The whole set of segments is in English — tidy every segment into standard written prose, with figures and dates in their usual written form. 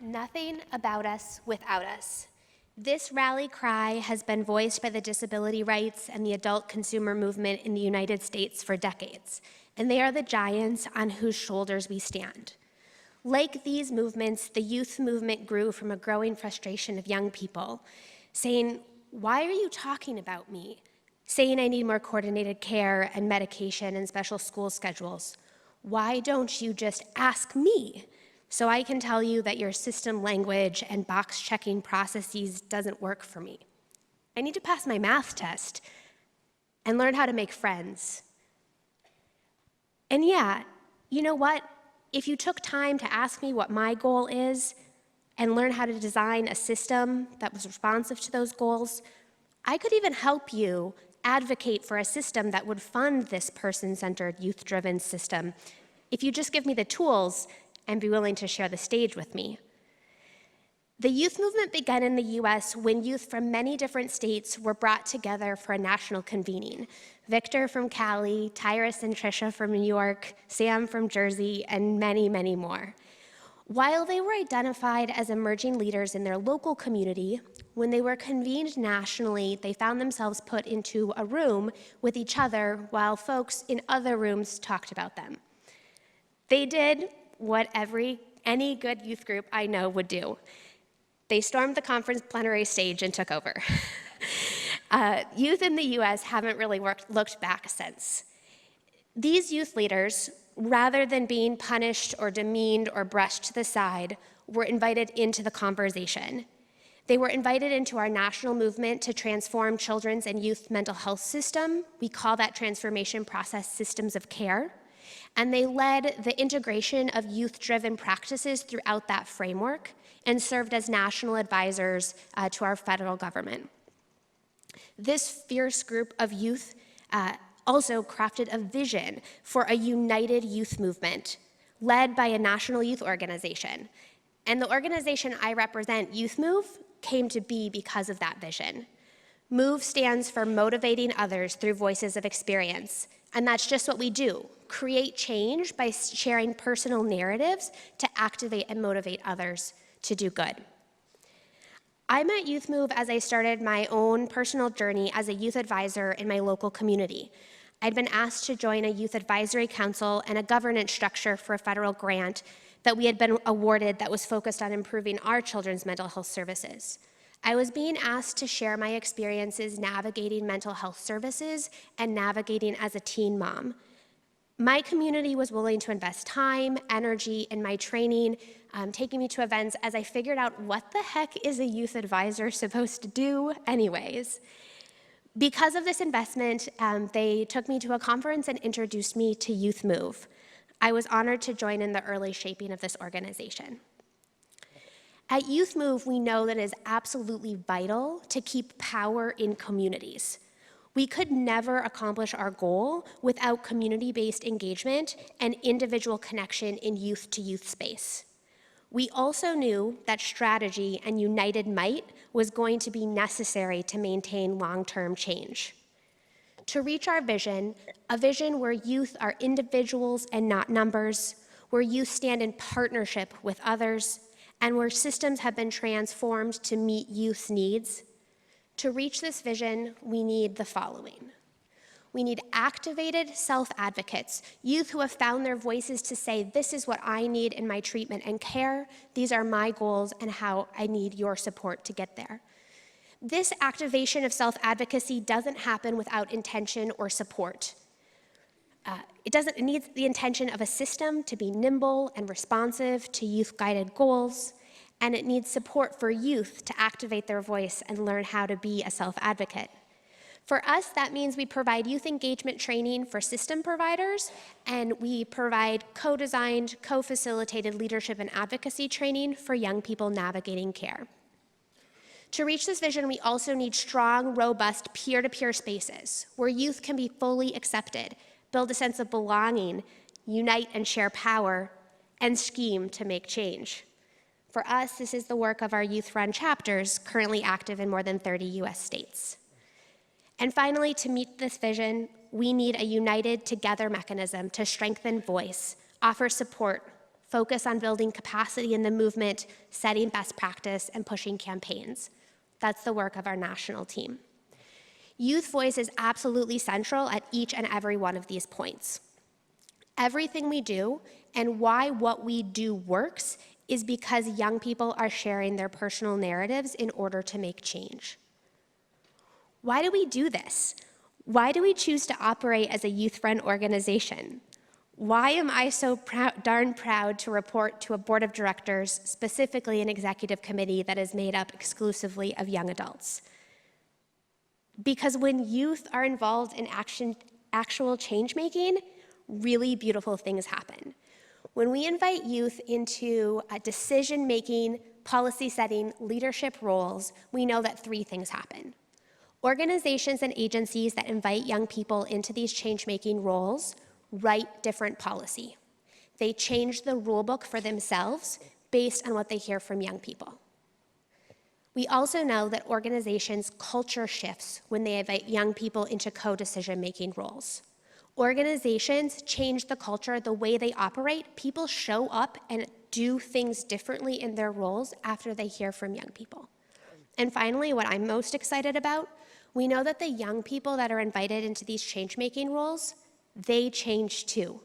Nothing about us without us. This rally cry has been voiced by the disability rights and the adult consumer movement in the United States for decades, and they are the giants on whose shoulders we stand. Like these movements, the youth movement grew from a growing frustration of young people, saying, "Why are you talking about me?" Saying I need more coordinated care and medication and special school schedules. "Why don't you just ask me? So I can tell you that your system language and box checking processes doesn't work for me. I need to pass my math test and learn how to make friends." And yeah, you know what? If you took time to ask me what my goal is and learn how to design a system that was responsive to those goals, I could even help you advocate for a system that would fund this person-centered, youth-driven system if you just give me the tools and be willing to share the stage with me. The youth movement began in the US when youth from many different states were brought together for a national convening. Victor from Cali, Tyrus and Trisha from New York, Sam from Jersey, and many, many more. While they were identified as emerging leaders in their local community, when they were convened nationally, they found themselves put into a room with each other while folks in other rooms talked about them. They did what any good youth group I know would do. They stormed the conference plenary stage and took over. Youth in the US haven't really looked back since. These youth leaders, rather than being punished or demeaned or brushed to the side, were invited into the conversation. They were invited into our national movement to transform children's and youth mental health system. We call that transformation process systems of care. And they led the integration of youth-driven practices throughout that framework and served as national advisors to our federal government. This fierce group of youth also crafted a vision for a united youth movement led by a national youth organization. And the organization I represent, Youth Move, came to be because of that vision. MOVE stands for Motivating Others Through Voices of Experience. And that's just what we do, create change by sharing personal narratives to activate and motivate others to do good. I met Youth Move as I started my own personal journey as a youth advisor in my local community. I'd been asked to join a youth advisory council and a governance structure for a federal grant that we had been awarded that was focused on improving our children's mental health services. I was being asked to share my experiences navigating mental health services and navigating as a teen mom. My community was willing to invest time, energy, in my training, taking me to events as I figured out what the heck is a youth advisor supposed to do anyways. Because of this investment, they took me to a conference and introduced me to Youth Move. I was honored to join in the early shaping of this organization. At Youth Move, we know that it is absolutely vital to keep power in communities. We could never accomplish our goal without community-based engagement and individual connection in youth-to-youth space. We also knew that strategy and united might was going to be necessary to maintain long-term change. To reach our vision, a vision where youth are individuals and not numbers, where youth stand in partnership with others, and where systems have been transformed to meet youth's needs. To reach this vision, we need the following. We need activated self-advocates, youth who have found their voices to say, this is what I need in my treatment and care, these are my goals and how I need your support to get there. This activation of self-advocacy doesn't happen without intention or support. It needs the intention of a system to be nimble and responsive to youth-guided goals, and it needs support for youth to activate their voice and learn how to be a self-advocate. For us, that means we provide youth engagement training for system providers, and we provide co-designed, co-facilitated leadership and advocacy training for young people navigating care. To reach this vision, we also need strong, robust peer-to-peer spaces where youth can be fully accepted, build a sense of belonging, unite and share power, and scheme to make change. For us, this is the work of our youth-run chapters, currently active in more than 30 US states. And finally, to meet this vision, we need a united together mechanism to strengthen voice, offer support focus on building capacity in the movement, setting best practice, and pushing campaigns. That's the work of our national team. Youth voice is absolutely central at each and every one of these points. Everything we do and why what we do works is because young people are sharing their personal narratives in order to make change. Why do we do this? Why do we choose to operate as a youth-run organization? Why am I so darn proud to report to a board of directors, specifically an executive committee that is made up exclusively of young adults? Because when youth are involved in actual change-making, really beautiful things happen. When we invite youth into decision-making, policy-setting, leadership roles, we know that 3 things happen. Organizations and agencies that invite young people into these change-making roles write different policy. They change the rule book for themselves based on what they hear from young people. We also know that organizations' culture shifts when they invite young people into co-decision-making roles. Organizations change the culture, the way they operate. People show up and do things differently in their roles after they hear from young people. And finally, what I'm most excited about, we know that the young people that are invited into these change-making roles, they change too.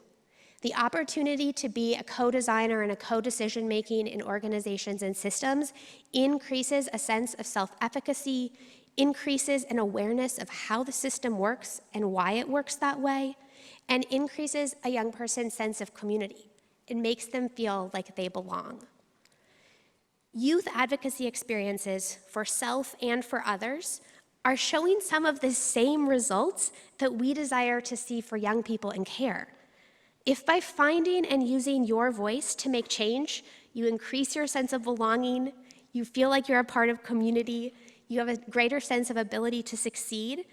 The opportunity to be a co-designer and a co-decision-making in organizations and systems increases a sense of self-efficacy, increases an awareness of how the system works and why it works that way, and increases a young person's sense of community. It makes them feel like they belong. Youth advocacy experiences for self and for others are showing some of the same results that we desire to see for young people in care. If by finding and using your voice to make change, you increase your sense of belonging, you feel like you're a part of community, you have a greater sense of ability to succeed,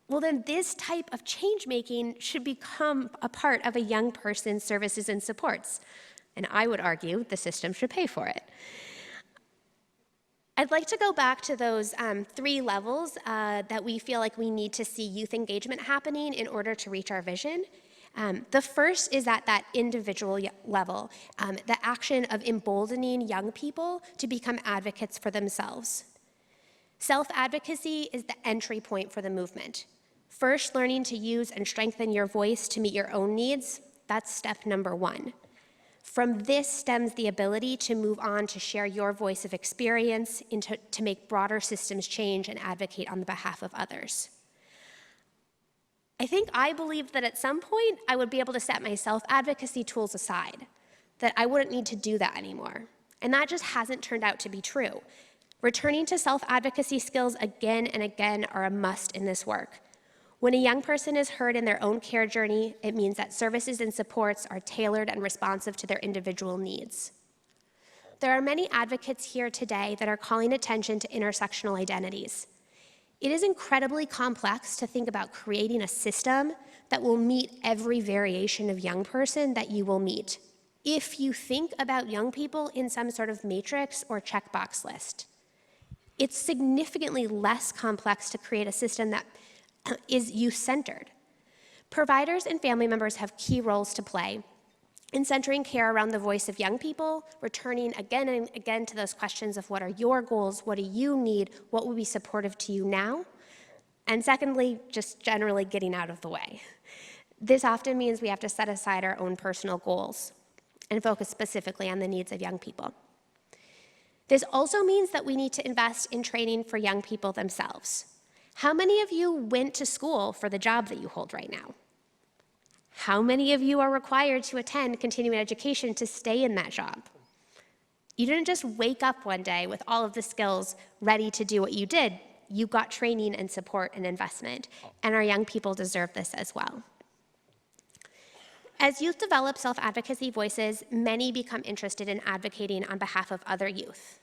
well then this type of change-making should become a part of a young person's services and supports. And I would argue the system should pay for it. I'd like to go back to those 3 levels that we feel like we need to see youth engagement happening in order to reach our vision. The first is at that individual level, the action of emboldening young people to become advocates for themselves. Self-advocacy is the entry point for the movement. First, learning to use and strengthen your voice to meet your own needs, that's step number 1. From this stems the ability to move on to share your voice of experience, to make broader systems change and advocate on the behalf of others. I believed that at some point I would be able to set my self-advocacy tools aside, that I wouldn't need to do that anymore. And that just hasn't turned out to be true. Returning to self-advocacy skills again and again are a must in this work. When a young person is heard in their own care journey, it means that services and supports are tailored and responsive to their individual needs. There are many advocates here today that are calling attention to intersectional identities. It is incredibly complex to think about creating a system that will meet every variation of young person that you will meet, if you think about young people in some sort of matrix or checkbox list. It's significantly less complex to create a system that is youth-centered. Providers and family members have key roles to play in centering care around the voice of young people, returning again and again to those questions of what are your goals, what do you need, what will be supportive to you now, and secondly, just generally getting out of the way. This often means we have to set aside our own personal goals and focus specifically on the needs of young people. This also means that we need to invest in training for young people themselves. How many of you went to school for the job that you hold right now? How many of you are required to attend continuing education to stay in that job? You didn't just wake up one day with all of the skills ready to do what you did. You got training and support and investment, and our young people deserve this as well. As youth develop self-advocacy voices, many become interested in advocating on behalf of other youth.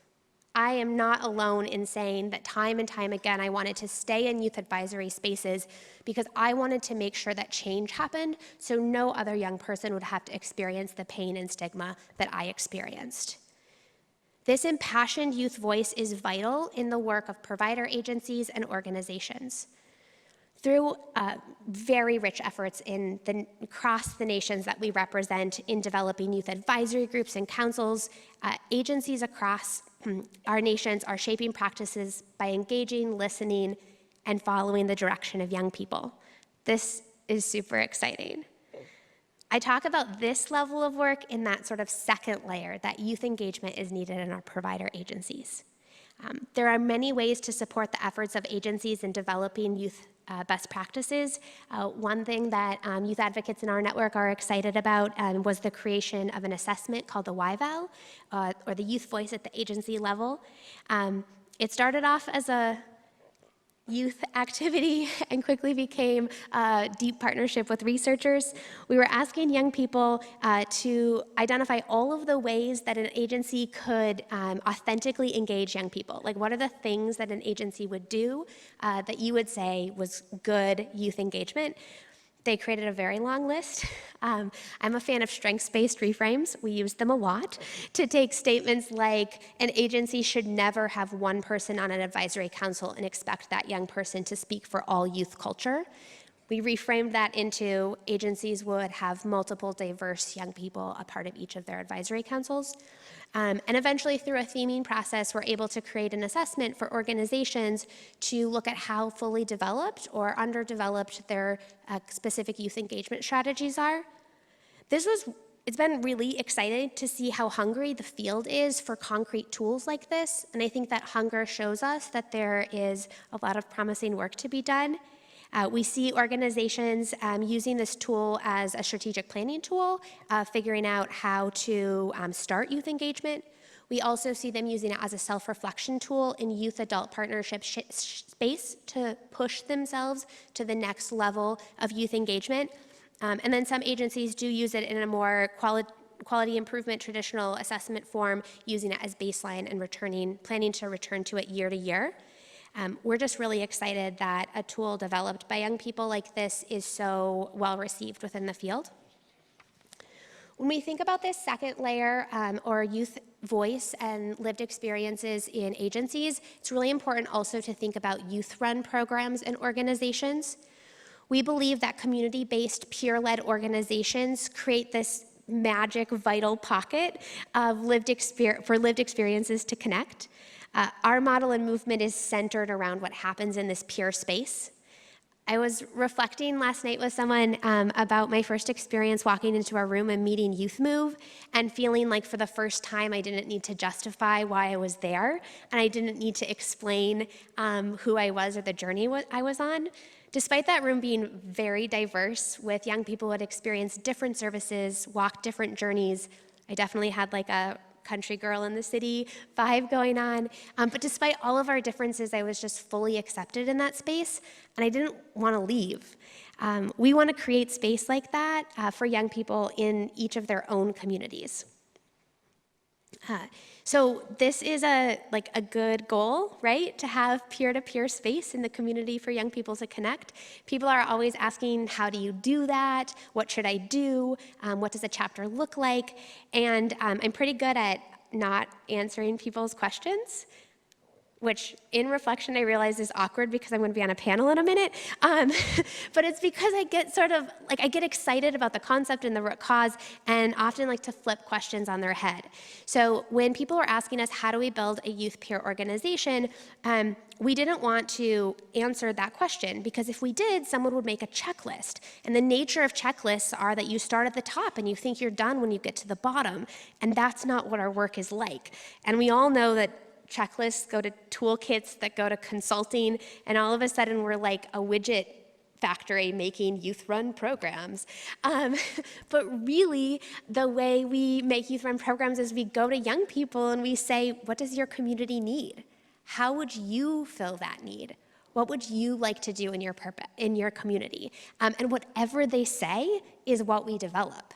I am not alone in saying that time and time again I wanted to stay in youth advisory spaces because I wanted to make sure that change happened so no other young person would have to experience the pain and stigma that I experienced. This impassioned youth voice is vital in the work of provider agencies and organizations. Through very rich efforts across the nations that we represent in developing youth advisory groups and councils, agencies across our nations are shaping practices by engaging, listening, and following the direction of young people. This is super exciting. I talk about this level of work in that sort of second layer, that youth engagement is needed in our provider agencies. There are many ways to support the efforts of agencies in developing youth best practices. One thing that youth advocates in our network are excited about was the creation of an assessment called the YVAL, or the Youth Voice at the Agency Level. It started off as a youth activity and quickly became a deep partnership with researchers. We were asking young people to identify all of the ways that an agency could authentically engage young people. Like, what are the things that an agency would do that you would say was good youth engagement? They created a very long list. I'm a fan of strengths-based reframes. We use them a lot to take statements like, an agency should never have one person on an advisory council and expect that young person to speak for all youth culture. We reframed that into, agencies would have multiple diverse young people a part of each of their advisory councils. And eventually, through a theming process, we're able to create an assessment for organizations to look at how fully developed or underdeveloped their specific youth engagement strategies are. It's been really exciting to see how hungry the field is for concrete tools like this, and I think that hunger shows us that there is a lot of promising work to be done. We see organizations using this tool as a strategic planning tool, figuring out how to start youth engagement. We also see them using it as a self-reflection tool in youth-adult partnership space to push themselves to the next level of youth engagement. And then some agencies do use it in a more quality improvement traditional assessment form, using it as baseline and planning to return to it year to year. We're just really excited that a tool developed by young people like this is so well received within the field. When we think about this second layer, or youth voice and lived experiences in agencies, it's really important also to think about youth-run programs and organizations. We believe that community-based, peer-led organizations create this magic, vital pocket of for lived experiences to connect. Our model and movement is centered around what happens in this peer space. I was reflecting last night with someone about my first experience walking into a room and meeting Youth Move, and feeling like for the first time I didn't need to justify why I was there, and I didn't need to explain who I was or the journey I was on. Despite that room being very diverse, with young people who had experienced different services, walked different journeys, I definitely had like a country girl in the city vibe going on. But despite all of our differences, I was just fully accepted in that space, and I didn't want to leave. We want to create space like that for young people in each of their own communities. So this is a good goal, right? To have peer-to-peer space in the community for young people to connect. People are always asking, how do you do that? What should I do? What does a chapter look like? And I'm pretty good at not answering people's questions, which in reflection I realize is awkward because I'm going to be on a panel in a minute. But it's because I get excited about the concept and the root cause, and often like to flip questions on their head. So when people are asking us, how do we build a youth peer organization? We didn't want to answer that question, because if we did, someone would make a checklist. And the nature of checklists are that you start at the top and you think you're done when you get to the bottom. And that's not what our work is like. And we all know that checklists go to toolkits that go to consulting, and all of a sudden we're like a widget factory making youth-run programs. But really, the way we make youth-run programs is we go to young people and we say, what does your community need? How would you fill that need? What would you like to do in your community? And whatever they say is what we develop.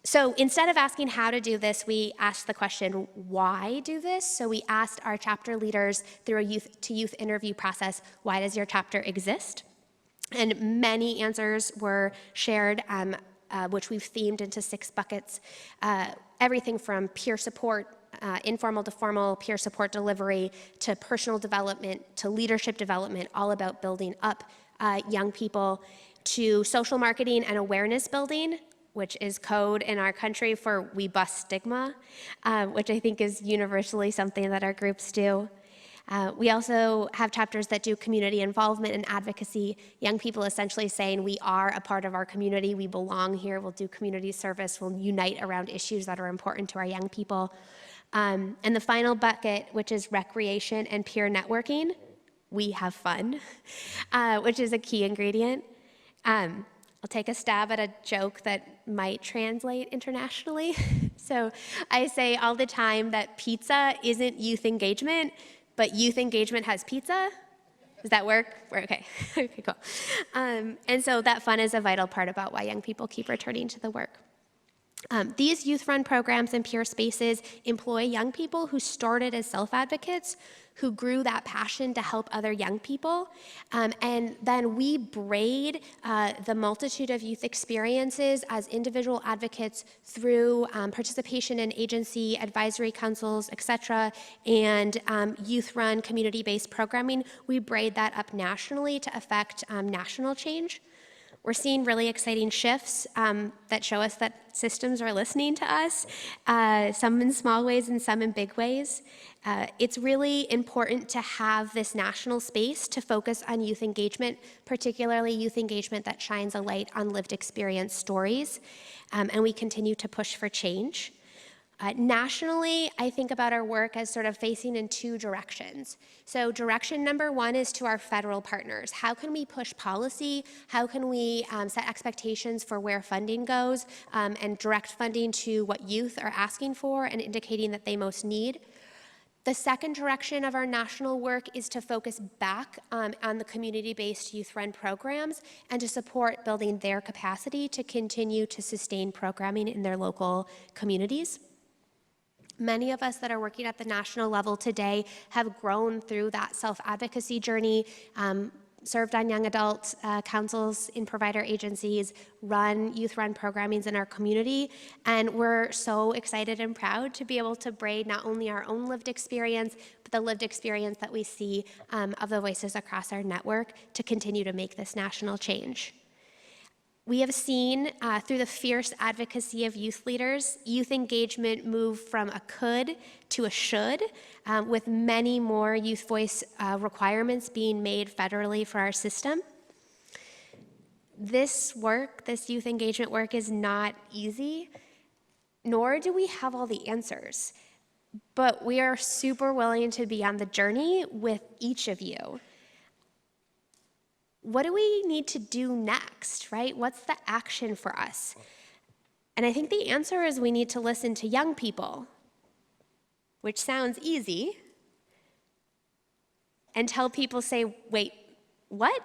So instead of asking how to do this, we asked the question, why do this? So we asked our chapter leaders through a youth-to-youth interview process, why does your chapter exist? And many answers were shared, which we've themed into 6 buckets. Everything from peer support, informal to formal peer support delivery, to personal development, to leadership development, all about building up young people to social marketing and awareness building, which is code in our country for we bust stigma, which I think is universally something that our groups do. We also have chapters that do community involvement and advocacy, young people essentially saying we are a part of our community, we belong here, we'll do community service, we'll unite around issues that are important to our young people. And the final bucket, which is recreation and peer networking, we have fun, which is a key ingredient. I'll take a stab at a joke that might translate internationally. So I say all the time that pizza isn't youth engagement, but youth engagement has pizza. Does that work? Okay, okay, cool. And so that fun is a vital part about why young people keep returning to the work. These youth-run programs and peer spaces employ young people who started as self-advocates, who grew that passion to help other young people, and then we braid the multitude of youth experiences as individual advocates through participation in agency, advisory councils, et cetera, and youth-run community-based programming. We braid that up nationally to affect national change. We're seeing really exciting shifts that show us that systems are listening to us, some in small ways and some in big ways. It's really important to have this national space to focus on youth engagement, particularly youth engagement that shines a light on lived experience stories, and we continue to push for change. Nationally, I think about our work as sort of facing in two directions. So direction number one is to our federal partners. How can we push policy? How can we set expectations for where funding goes and direct funding to what youth are asking for and indicating that they most need? The second direction of our national work is to focus back on the community-based youth-run programs and to support building their capacity to continue to sustain programming in their local communities. Many of us that are working at the national level today have grown through that self-advocacy journey, served on young adult councils in provider agencies, run youth-run programmings in our community, and we're so excited and proud to be able to braid not only our own lived experience, but the lived experience that we see of the voices across our network to continue to make this national change. We have seen through the fierce advocacy of youth leaders, youth engagement move from a could to a should, with many more youth voice requirements being made federally for our system. This work, this youth engagement work, is not easy, nor do we have all the answers, but we are super willing to be on the journey with each of you. What do we need to do next, right? What's the action for us? And I think the answer is we need to listen to young people, which sounds easy, and tell people, say, wait, what?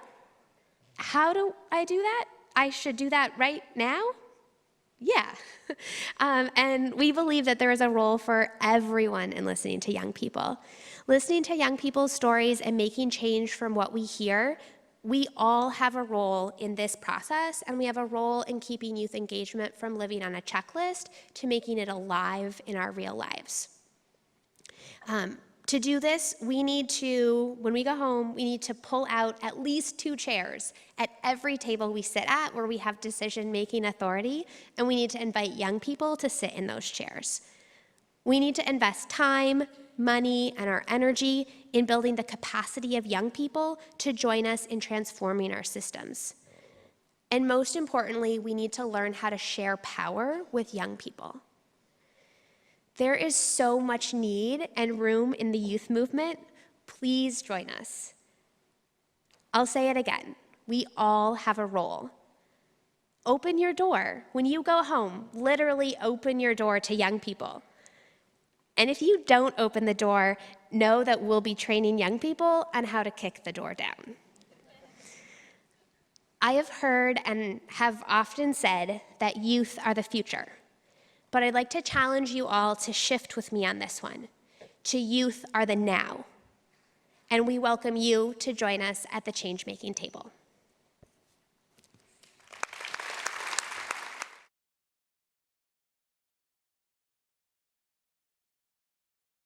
How do I do that? I should do that right now? Yeah. And we believe that there is a role for everyone in listening to young people. Listening to young people's stories and making change from what we hear. We all have a role in this process, and we have a role in keeping youth engagement from living on a checklist to making it alive in our real lives. To do this, we need to, when we go home, we need to pull out at least 2 chairs at every table we sit at where we have decision-making authority, and we need to invite young people to sit in those chairs. We need to invest time, money, and our energy in building the capacity of young people to join us in transforming our systems. And most importantly, we need to learn how to share power with young people. There is so much need and room in the youth movement. Please join us. I'll say it again. We all have a role. Open your door. When you go home, literally open your door to young people. And if you don't open the door, know that we'll be training young people on how to kick the door down. I have heard and have often said that youth are the future, but I'd like to challenge you all to shift with me on this one, to youth are the now. And we welcome you to join us at the change-making table.